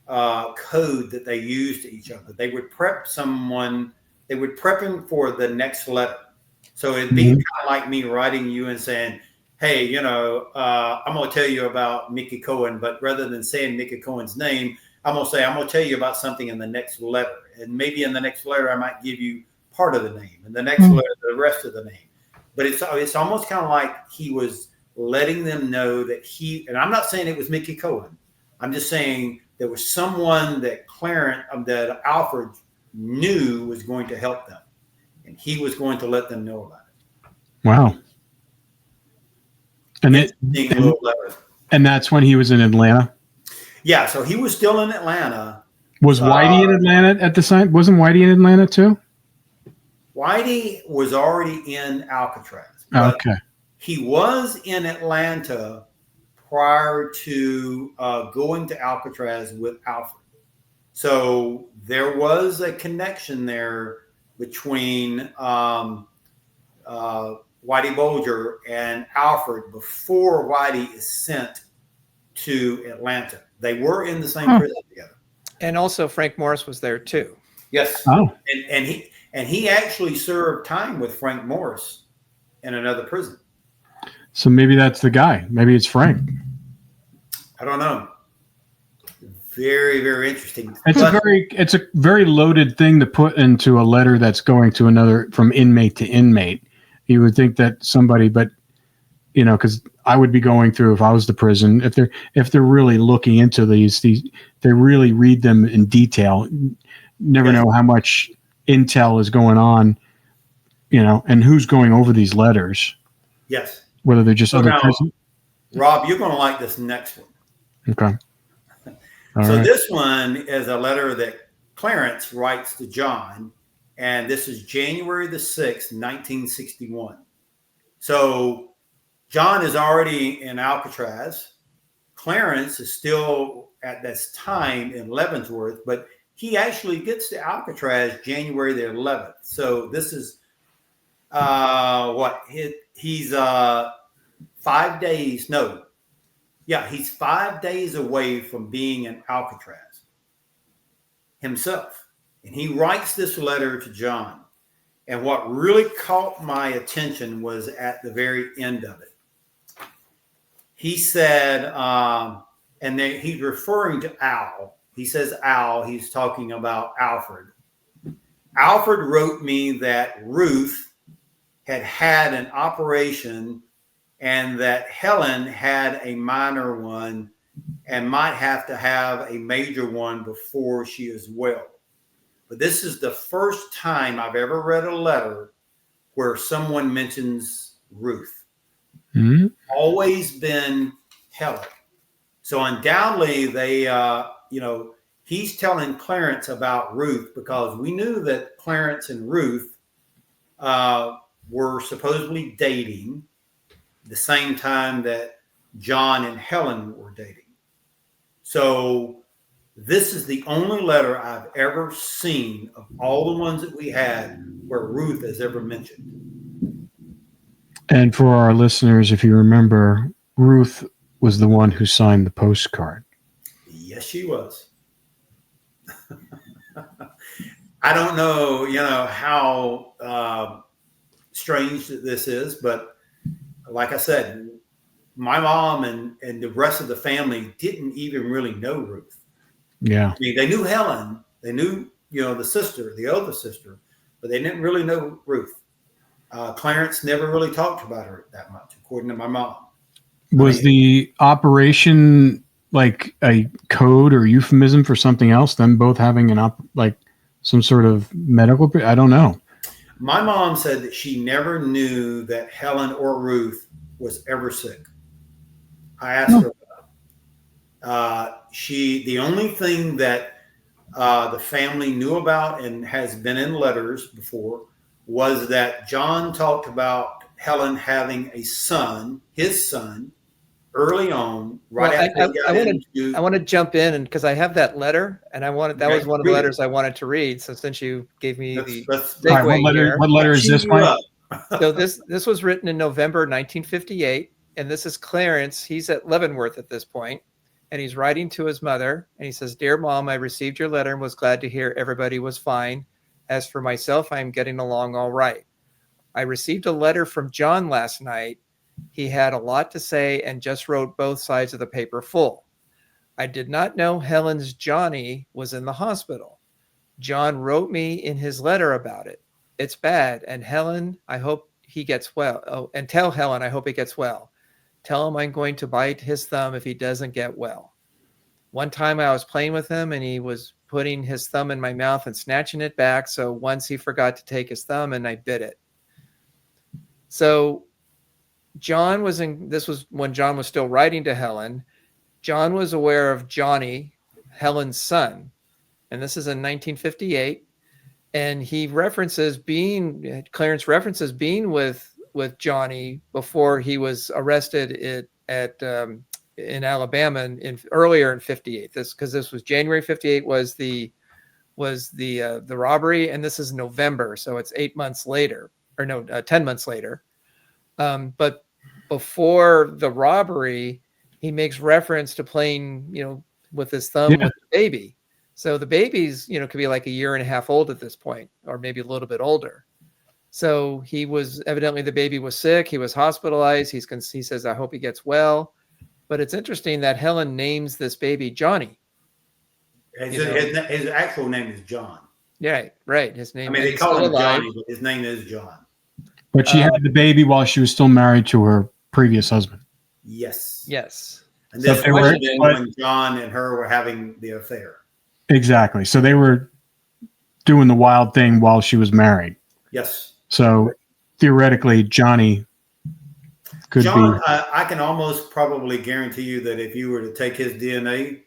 Speaker 3: code that they use to each other. They would prep someone, they would prep him for the next letter. So it'd be kind of like me writing you and saying, hey, you know, I'm going to tell you about Mickey Cohen, but rather than saying Mickey Cohen's name, I'm going to say, I'm going to tell you about something in the next letter. And maybe in the next letter, I might give you part of the name, and the next letter, the rest of the name. But it's almost kind of like he was letting them know that and I'm not saying it was Mickey Cohen. I'm just saying there was someone that that Alfred knew was going to help them, and he was going to let them know about it.
Speaker 1: Wow. And and that's when he was in Atlanta?
Speaker 3: Yeah, so he was still in Atlanta.
Speaker 1: Was Whitey in Atlanta at the time? Wasn't Whitey in Atlanta too?
Speaker 3: Whitey was already in Alcatraz.
Speaker 1: Okay.
Speaker 3: He was in Atlanta prior to going to Alcatraz with Alfred. So there was a connection there between Whitey Bulger and Alfred before Whitey is sent to Atlanta. They were in the same prison together.
Speaker 4: And also Frank Morris was there too.
Speaker 3: Yes.
Speaker 1: Oh.
Speaker 3: And he actually served time with Frank Morris in another prison.
Speaker 1: So maybe that's the guy. Maybe it's Frank.
Speaker 3: I don't know. Very, very interesting.
Speaker 1: It's a very loaded thing to put into a letter that's going to another, from inmate to inmate. You would think that somebody, but you know, because I would be going through, if I was the prison, if they're really looking into these, they really read them in detail. Never know how much intel is going on, you know, and who's going over these letters.
Speaker 3: Yes.
Speaker 1: Whether they're just other prisons.
Speaker 3: Rob, you're going to like this next one.
Speaker 1: Okay.
Speaker 3: This one is a letter that Clarence writes to John, and this is January the 6th, 1961. So John is already in Alcatraz. Clarence is still at this time in Leavenworth, but he actually gets to Alcatraz January the 11th. So this is he's 5 days. No. Yeah, he's 5 days away from being in Alcatraz himself. And he writes this letter to John. And what really caught my attention was at the very end of it. He said, and then he's referring to Al. He says Al, he's talking about Alfred. Alfred wrote me that Ruth had an operation and that Helen had a minor one and might have to have a major one before she is well. But this is the first time I've ever read a letter where someone mentions Ruth. Mm-hmm. Always been Helen. So undoubtedly he's telling Clarence about Ruth, because we knew that Clarence and Ruth were supposedly dating the same time that John and Helen were dating. So this is the only letter I've ever seen of all the ones that we had where Ruth is ever mentioned.
Speaker 1: And for our listeners, if you remember, Ruth was the one who signed the postcard.
Speaker 3: Yes, she was. I don't know, how strange this is, but like I said, my mom and the rest of the family didn't even really know Ruth.
Speaker 1: Yeah.
Speaker 3: I mean, they knew Helen, they knew, the sister, the older sister, but they didn't really know Ruth. Clarence never really talked about her that much, according to my mom.
Speaker 1: Was the operation like a code or euphemism for something else? Them both having some sort of medical? I don't know.
Speaker 3: My mom said that she never knew that Helen or Ruth was ever sick. I asked her about it. The only thing that the family knew about and has been in letters before was that John talked about Helen having a son, his son, early on, right after
Speaker 4: I want to jump in, and because I have that letter, and that was one of the letters I wanted to read. So since you gave me the segue
Speaker 1: what letter is this one?
Speaker 4: So this was written in November 1958, and this is Clarence. He's at Leavenworth at this point, and he's writing to his mother, and he says, "Dear Mom, I received your letter and was glad to hear everybody was fine. As for myself, I am getting along all right. I received a letter from John last night. He had a lot to say and just wrote both sides of the paper full. I did not know Helen's Johnny was in the hospital. John wrote me in his letter about it. It's bad. And Helen, I hope he gets well. Oh, and tell Helen, I hope he gets well. Tell him I'm going to bite his thumb if he doesn't get well. One time I was playing with him and he was putting his thumb in my mouth and snatching it back. So once he forgot to take his thumb and I bit it." So John was this was when John was still writing to Helen. John was aware of Johnny, Helen's son. And this is in 1958. And Clarence references being with Johnny before he was arrested in Alabama earlier in 58. Because this was January 58 was the robbery, and this is November, so it's 8 months later, or no, 10 months later. But before the robbery, he makes reference to playing, with his thumb with the baby. So the baby's, could be like a year and a half old at this point, or maybe a little bit older. So he was evidently, the baby was sick. He was hospitalized. He says, I hope he gets well. But it's interesting that Helen names this baby Johnny.
Speaker 3: His actual name is John.
Speaker 4: Yeah, right. His name.
Speaker 3: I mean, they call him Johnny, but his name is John.
Speaker 1: But she had the baby while she was still married to her previous husband.
Speaker 3: Yes.
Speaker 4: Yes.
Speaker 3: And this was when John and her were having the affair.
Speaker 1: Exactly. So they were doing the wild thing while she was married.
Speaker 3: Yes.
Speaker 1: So theoretically, Johnny could be.
Speaker 3: I can almost probably guarantee you that if you were to take his DNA,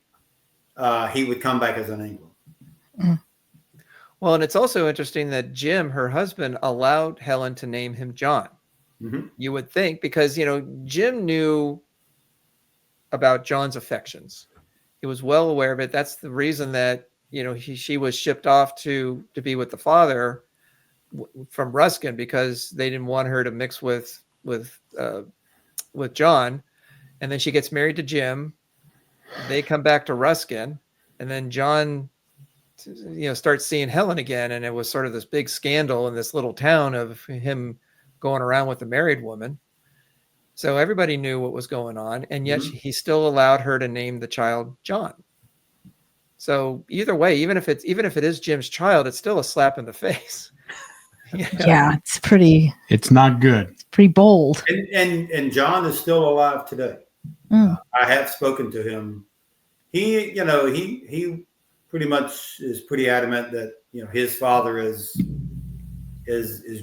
Speaker 3: he would come back as an Anglin.
Speaker 2: Mm.
Speaker 4: Well, and it's also interesting that Jim, her husband, allowed Helen to name him John.
Speaker 3: Mm-hmm.
Speaker 4: You would think, because, Jim knew about John's affections. He was well aware of it. That's the reason that, she was shipped off to be with the father from Ruskin, because they didn't want her to mix with John. And then she gets married to Jim. They come back to Ruskin, and then John, starts seeing Helen again. And it was sort of this big scandal in this little town of him going around with a married woman. So everybody knew what was going on. And yet he still allowed her to name the child John. So either way, even if it is Jim's child, it's still a slap in the face.
Speaker 2: Yeah,
Speaker 1: it's not good.
Speaker 2: It's pretty bold.
Speaker 3: And John is still alive today.
Speaker 2: Mm.
Speaker 3: I have spoken to him. He pretty much is pretty adamant that his father is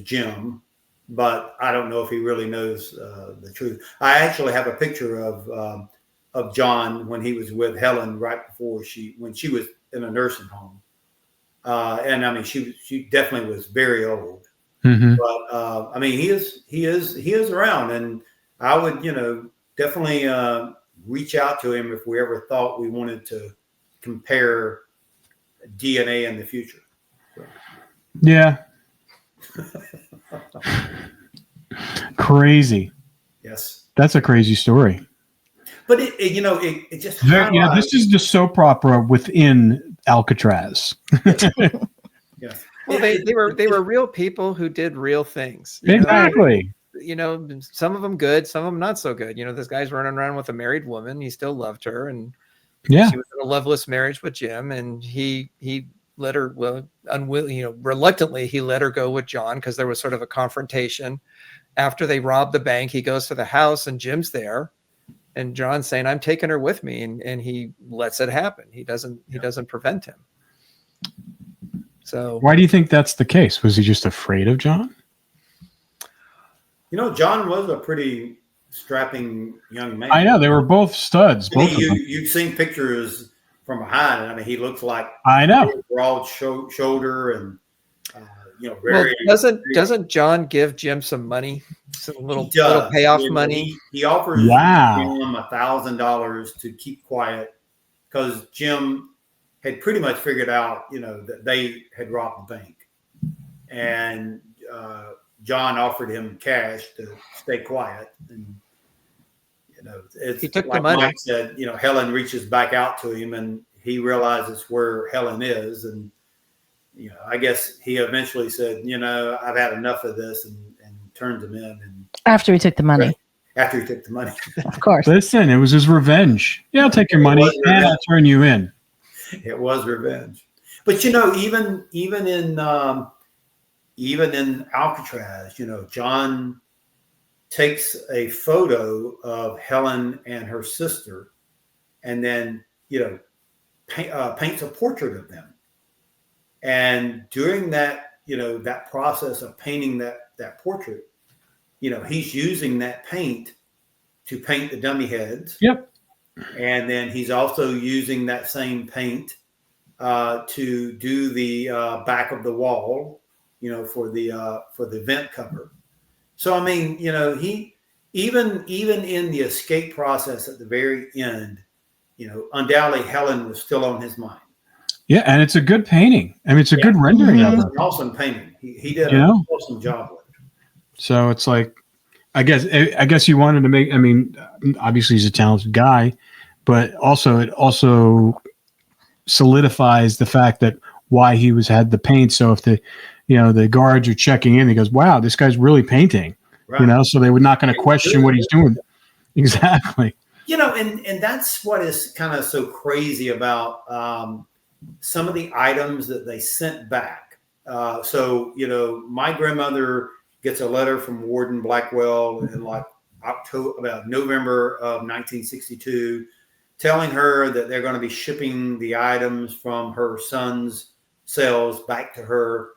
Speaker 3: Jim, but I don't know if he really knows the truth. I actually have a picture of John when he was with Helen right before when she was in a nursing home, and I mean she definitely was very old.
Speaker 1: Mm-hmm.
Speaker 3: But I mean he is around, and I would definitely reach out to him if we ever thought we wanted to compare DNA in the future. So.
Speaker 1: Yeah. Crazy.
Speaker 3: Yes.
Speaker 1: That's a crazy story.
Speaker 3: But it just
Speaker 1: this is the soap opera within Alcatraz.
Speaker 3: Yeah.
Speaker 4: Well, they were real people who did real things.
Speaker 1: Exactly.
Speaker 4: Some of them good, some of them not so good. This guy's running around with a married woman. He still loved her, and she was in a loveless marriage with Jim, and he let her, reluctantly he let her go with John because there was sort of a confrontation. After they robbed the bank, he goes to the house and Jim's there, and John's saying, "I'm taking her with me," and he lets it happen. He doesn't prevent him. So
Speaker 1: why do you think that's the case? Was he just afraid of John?
Speaker 3: John was a pretty strapping young man.
Speaker 1: I know, they were both studs.
Speaker 3: You've seen pictures from behind. I mean, he looks like broad shoulder and very.
Speaker 4: Well, doesn't John give Jim some money, some little payoff money?
Speaker 3: He offers Jim $1,000 to keep quiet because Jim had pretty much figured out, that they had robbed the bank, and John offered him cash to stay quiet, and it's
Speaker 4: he took
Speaker 3: like
Speaker 4: the money.
Speaker 3: Mike said. Helen reaches back out to him, and he realizes where Helen is, and I guess he eventually said, I've had enough of this, and turns him in. And
Speaker 2: After he took the money.
Speaker 3: After he took the money,
Speaker 2: of course.
Speaker 1: Listen, it was his revenge. Yeah, I'll take your money and I'll turn you in.
Speaker 3: It was revenge. But even in Alcatraz, John takes a photo of Helen and her sister, and then paints a portrait of them. And during that that process of painting that portrait, he's using that paint to paint the dummy heads.
Speaker 1: Yep.
Speaker 3: And then he's also using that same paint to do the back of the wall, for the vent cover. So I mean, he even in the escape process at the very end, undoubtedly Helen was still on his mind.
Speaker 1: Yeah, and it's a good painting. I mean, it's a good rendering of
Speaker 3: It's
Speaker 1: it.
Speaker 3: an awesome painting. He did an awesome job with it.
Speaker 1: So it's like, I guess you wanted to make. I mean, obviously he's a talented guy, but it also solidifies the fact that why he had the paint. So if the guards are checking in, he goes, "Wow, this guy's really painting."
Speaker 3: Right.
Speaker 1: So they were not going to question what he's doing. Exactly.
Speaker 3: And that's what is kind of so crazy about some of the items that they sent back. So my grandmother gets a letter from Warden Blackwell in like November of 1962, telling her that they're going to be shipping the items from her son's cells back to her.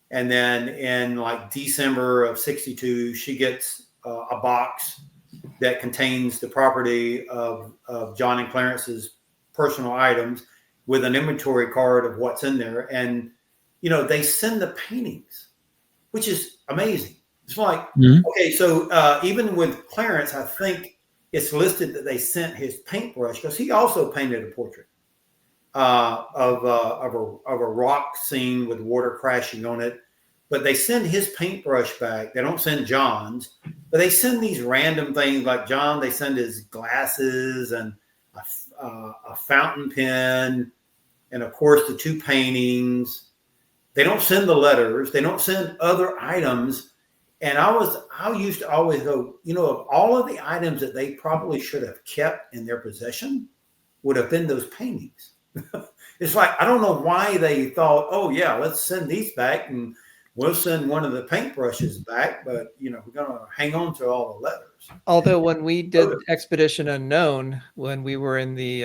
Speaker 3: And then in like December of 62, she gets a box that contains the property of John and Clarence's personal items with an inventory card of what's in there. And, they send the paintings, which is amazing. It's like, okay, so even with Clarence, I think it's listed that they sent his paintbrush, because he also painted a portrait of a rock scene with water crashing on it. But they send his paintbrush back. They don't send John's, but they send these random things like John. They send his glasses and a fountain pen, and of course the two paintings. They don't send the letters. They don't send other items. And I used to always go, of all of the items that they probably should have kept in their possession would have been those paintings. It's like, I don't know why they thought, oh yeah, let's send these back and we'll send one of the paintbrushes back, but we're going to hang on to all the letters.
Speaker 4: Although when we did Expedition Unknown, when we were in the,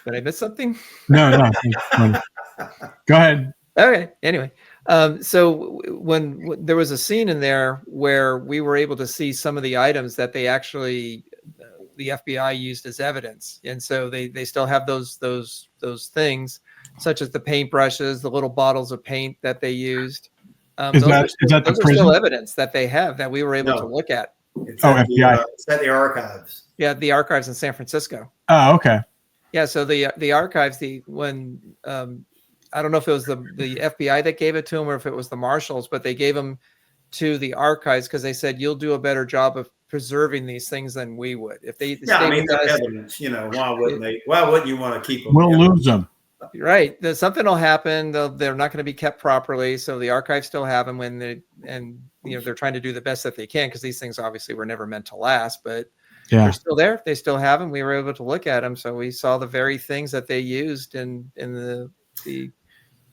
Speaker 4: did I miss something?
Speaker 1: No. Go ahead.
Speaker 4: Okay. Anyway, so when there was a scene in there where we were able to see some of the items that they actually, the FBI used as evidence, and so they still have those things, such as the paintbrushes, the little bottles of paint that they used.
Speaker 1: Is that the prison?
Speaker 4: Still evidence that they have that we were able to look at.
Speaker 1: FBI.
Speaker 3: It's at the archives.
Speaker 4: Yeah, the archives in San Francisco.
Speaker 1: Oh, okay.
Speaker 4: Yeah, so the archives, I don't know if it was the FBI that gave it to them or if it was the marshals, but they gave them to the archives because they said, you'll do a better job of preserving these things than we would. If they
Speaker 3: they're evidence, why wouldn't they? Why wouldn't you want to keep them?
Speaker 1: We'll lose them.
Speaker 4: Right. Something will happen. They're not going to be kept properly. So the archives still have them they're trying to do the best that they can, because these things obviously were never meant to last, but they're still there. They still have them. We were able to look at them. So we saw the very things that they used in the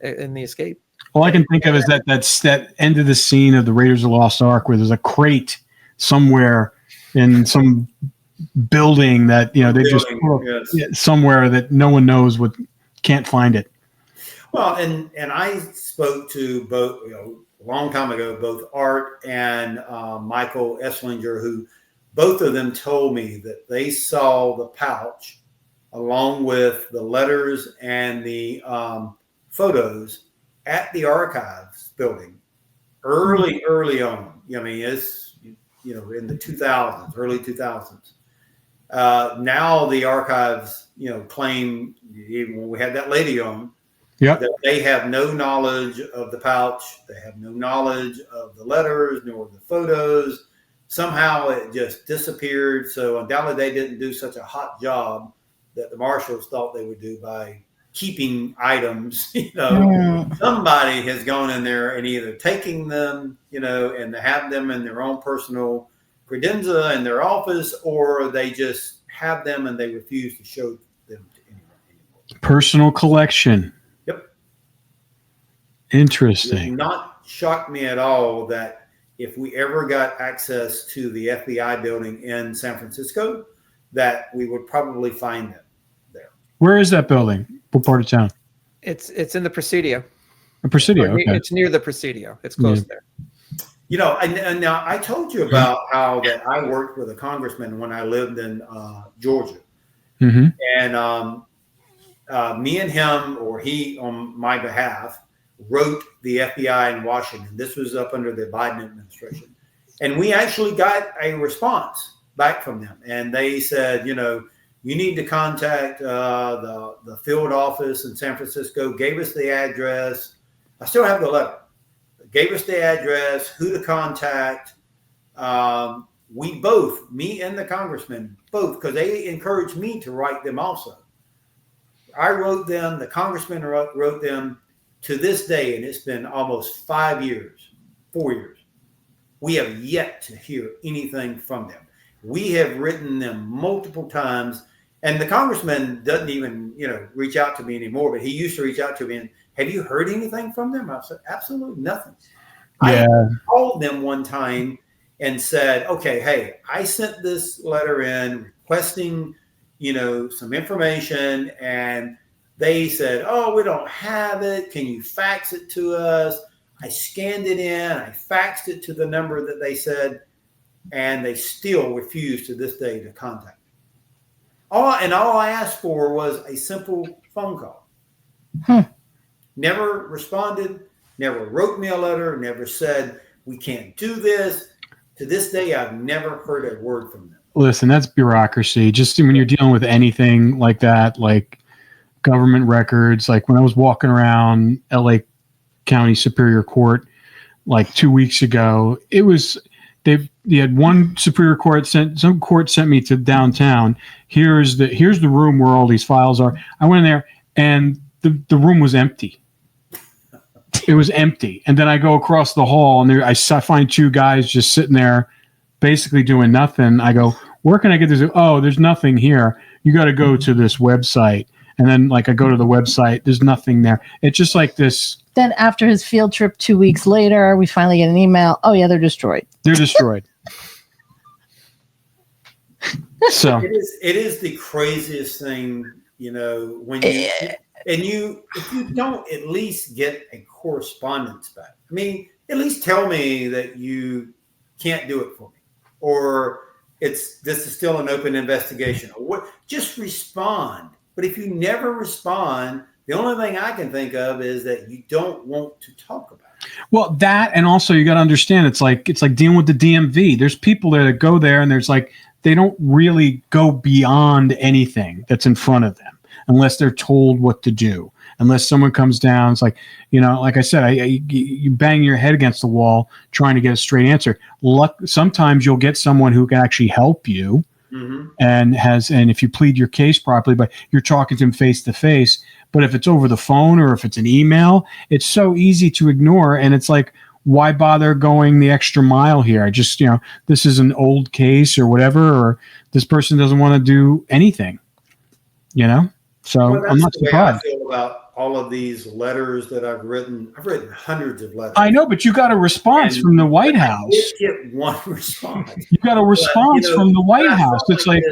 Speaker 4: escape.
Speaker 1: All I can think of is that end of the scene of the Raiders of the Lost Ark where there's a crate somewhere in some building that somewhere that no one knows can't find it.
Speaker 3: Well, and I spoke to both a long time ago, both Art and Michael Esslinger, who both of them told me that they saw the pouch along with the letters and the photos at the archives building early on. I mean, it's in the 2000s, early 2000s. Now the archives, claim, even when we had that lady on,
Speaker 1: Yep.
Speaker 3: They have no knowledge of the pouch. They have no knowledge of the letters nor the photos. Somehow it just disappeared. So undoubtedly they didn't do such a hot job that the marshals thought they would do by keeping items. Somebody has gone in there and either taking them, and they have them in their own personal credenza in their office, or they just have them and they refuse to show them to anyone anymore.
Speaker 1: Personal collection.
Speaker 3: Yep.
Speaker 1: Interesting.
Speaker 3: It would not shock me at all that if we ever got access to the FBI building in San Francisco, that we would probably find them there.
Speaker 1: Where is that building? What part of town?
Speaker 4: It's in the Presidio.
Speaker 1: The Presidio. Okay.
Speaker 4: It's near the Presidio. It's close there.
Speaker 3: And now I told you about how that I worked with a congressman when I lived in Georgia.
Speaker 1: Mm-hmm.
Speaker 3: And me and him, or he on my behalf, wrote the FBI in Washington. This was up under the Biden administration. And we actually got a response back from them. And they said, you need to contact the field office in San Francisco, gave us the address. I still have the letter. Gave us the address, who to contact. We both, me and the congressman, both, because they encouraged me to write them also. I wrote them, the congressman wrote them. To this day, and it's been almost 4 years, we have yet to hear anything from them. We have written them multiple times, and the congressman doesn't even, reach out to me anymore, but he used to reach out to me and, have you heard anything from them? I said, absolutely nothing.
Speaker 1: Yeah.
Speaker 3: I called them one time and said, okay, hey, I sent this letter in requesting, some information, and they said, oh, we don't have it. Can you fax it to us? I scanned it in. I faxed it to the number that they said, and they still refuse to this day to contact me. All I asked for was a simple phone call. Never responded, never wrote me a letter, never said, we can't do this. To this day, I've never heard a word from them.
Speaker 1: Listen, that's bureaucracy. Just when you're dealing with anything like that, like government records, like when I was walking around LA County Superior Court like 2 weeks ago, it was they had one Superior Court sent me to downtown. Here's the room where all these files are. I went in there and the room was empty. It was empty. And then I go across the hall and I find two guys just sitting there basically doing nothing. I go, where can I get this? Oh, there's nothing here. You got to go to this website. And then I go to the website. There's nothing there. It's just like this.
Speaker 2: Then after his field trip 2 weeks later, we finally get an email. Oh, yeah, they're destroyed.
Speaker 1: They're destroyed. So
Speaker 3: it is the craziest thing, when you if you don't at least get a correspondence back. I mean, at least tell me that you can't do it for me, or this is still an open investigation, or what. Just respond. But if you never respond, the only thing I can think of is that you don't want to talk about it.
Speaker 1: Well, that, and also you got to understand, it's like dealing with the DMV. There's people there that go there, and they don't really go beyond anything that's in front of them unless they're told what to do. Unless someone comes down, it's like, like I said, you bang your head against the wall trying to get a straight answer. Sometimes you'll get someone who can actually help you. Mm-hmm. And if you plead your case properly, but you're talking to him face to face. But if it's over the phone or if it's an email, it's so easy to ignore. And it's like, why bother going the extra mile here? I just, this is an old case or whatever, or this person doesn't want to do anything, So I'm not surprised.
Speaker 3: I feel about all of these letters that I've written. I've written hundreds of letters.
Speaker 1: I know, but you got a response from the White House.
Speaker 3: I did get one response.
Speaker 1: You got a response from the White House. It's like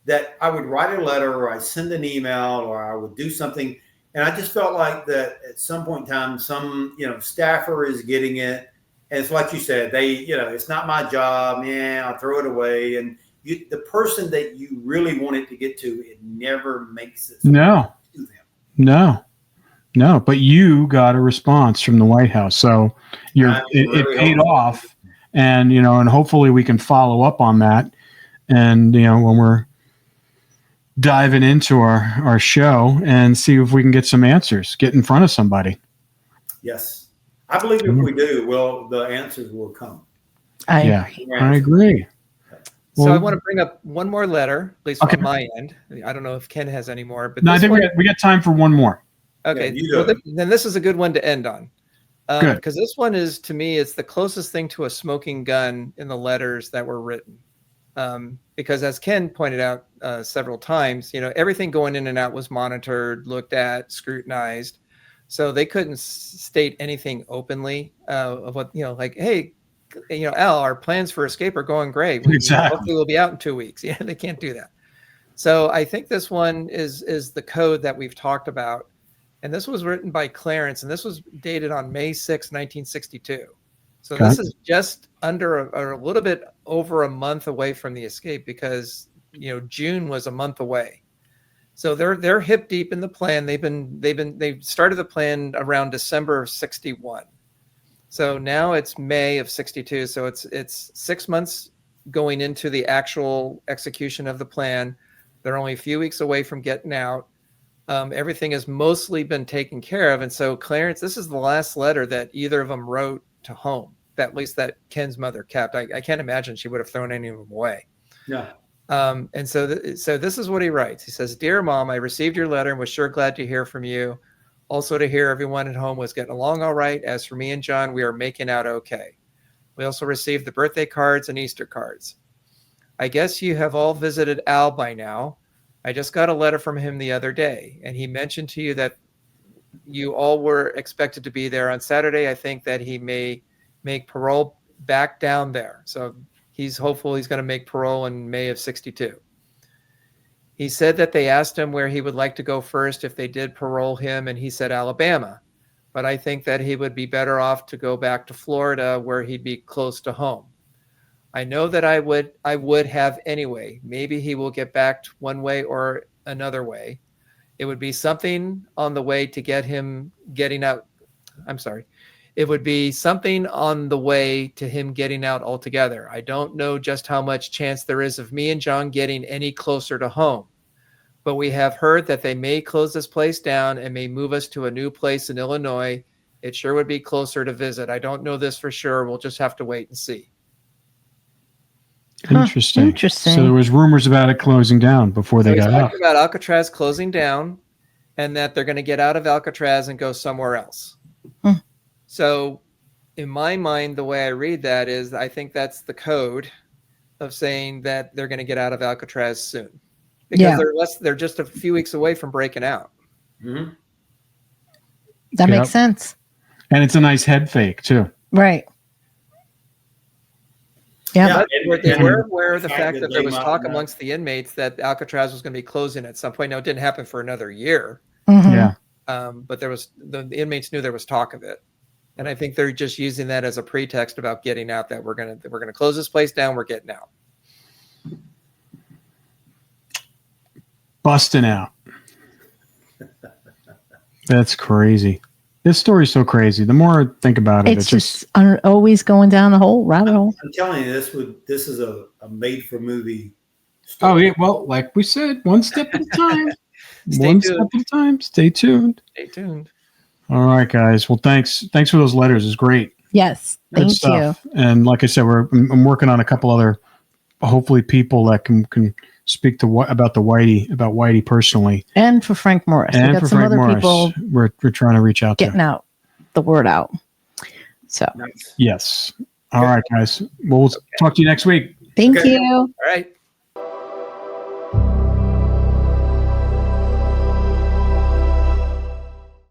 Speaker 3: that I would write a letter, or I send an email, or I would do something, and I just felt like that at some point in time, some staffer is getting it, and it's like you said, they it's not my job. Yeah, I'll throw it away, and the person that you really want it to get to, it never makes it.
Speaker 1: No. No, but you got a response from the White House, so it paid off, and and hopefully we can follow up on that, and when diving into our show and see if we can get some answers, get in front of somebody.
Speaker 3: Yes. I believe if we do, well, the answers will come.
Speaker 2: I
Speaker 1: agree.
Speaker 4: So
Speaker 1: Well,
Speaker 4: I want to bring up one more letter, at least
Speaker 1: Okay.
Speaker 4: on my end. I don't know if Ken has any more, but
Speaker 1: No, I
Speaker 4: this
Speaker 1: think
Speaker 4: one,
Speaker 1: we got time for one more.
Speaker 4: okay.
Speaker 3: Yeah, you
Speaker 4: Well,
Speaker 3: do it.
Speaker 4: then this is a good one to end on.
Speaker 1: Good.
Speaker 4: Because this one is, to me, it's the closest thing to a smoking gun in the letters that were written. Because as Ken pointed out several times, everything going in and out was monitored, looked at, scrutinized. So they couldn't state anything openly of what, like, hey, Al, our plans for escape are going great.
Speaker 1: Exactly.
Speaker 4: Hopefully we'll be out in 2 weeks. Yeah, they can't do that. So I think this one is the code that we've talked about. And this was written by Clarence, and this was dated on May 6, 1962. So
Speaker 1: Okay.
Speaker 4: this is just under a little bit over a month away from the escape, because June was a month away. So they're hip deep in the plan. They started the plan around December of 61. So now it's May of 62. So it's 6 months going into the actual execution of the plan. They're only a few weeks away from getting out. Everything has mostly been taken care of. And so Clarence, this is the last letter that either of them wrote to home, at least that Ken's mother kept. I can't imagine she would have thrown any of them away.
Speaker 3: Yeah.
Speaker 4: And so this is what he writes. He says, "Dear Mom, I received your letter and was sure glad to hear from you. Also to hear everyone at home was getting along all right. As for me and John, we are making out okay. We also received the birthday cards and Easter cards. I guess you have all visited Al by now. I just got a letter from him the other day, and he mentioned to you that you all were expected to be there on Saturday. I think that he may make parole back down there. So he's hopeful he's going to make parole in May of 62. He said that they asked him where he would like to go first if they did parole him, and he said Alabama. But I think that he would be better off to go back to Florida, where he'd be close to home. I know that I would have anyway. Maybe he will get back one way or another way. It would be something on the way to get him getting out. I'm sorry. It would be something on the way to him getting out altogether. I don't know just how much chance there is of me and John getting any closer to home. But we have heard that they may close this place down and may move us to a new place in Illinois. It sure would be closer to visit. I don't know this for sure. We'll just have to wait and see."
Speaker 1: Interesting.
Speaker 2: Interesting.
Speaker 1: So there was rumors about it closing down before they got out.
Speaker 4: Talking about Alcatraz closing down, and that they're going to get out of Alcatraz and go somewhere else. So in my mind, the way I read that is, I think that's the code of saying that they're going to get out of Alcatraz soon, because they're just a few weeks away from breaking out.
Speaker 3: Mm-hmm.
Speaker 2: That makes sense.
Speaker 1: And it's a nice head fake too.
Speaker 2: Right. Yeah.
Speaker 4: They were aware of the fact that there was talk amongst the inmates that Alcatraz was going to be closing at some point. Now, it didn't happen for another year.
Speaker 2: Mhm.
Speaker 1: Yeah.
Speaker 4: But there was the inmates knew there was talk of it, and I think they're just using that as a pretext about getting out. That we're gonna close this place down. We're getting out.
Speaker 1: Busting out. That's crazy. This story's so crazy. The more I think about it,
Speaker 2: It's just always going down the whole rabbit hole.
Speaker 3: I'm telling you, this is a made for movie
Speaker 1: Oh
Speaker 3: story.
Speaker 1: yeah, well, like we said, one step at a time.
Speaker 4: Stay
Speaker 1: One
Speaker 4: tuned.
Speaker 1: step at a time. Stay tuned.
Speaker 4: Stay tuned.
Speaker 1: All right, guys. Well, thanks for those letters. It's great.
Speaker 2: Yes.
Speaker 1: Good
Speaker 2: Thank
Speaker 1: stuff.
Speaker 2: you.
Speaker 1: And like I said, I'm working on a couple other, hopefully, people that can speak to about Whitey personally,
Speaker 2: And for Frank Morris. We
Speaker 1: and
Speaker 2: got
Speaker 1: for
Speaker 2: some
Speaker 1: Frank
Speaker 2: other
Speaker 1: Morris.
Speaker 2: people
Speaker 1: We're trying to reach out
Speaker 2: getting
Speaker 1: to.
Speaker 2: out the word out. So
Speaker 3: Nice.
Speaker 1: Yes. All right, guys. Well, we'll talk to you next week.
Speaker 2: thank
Speaker 3: Okay.
Speaker 2: you.
Speaker 4: All right.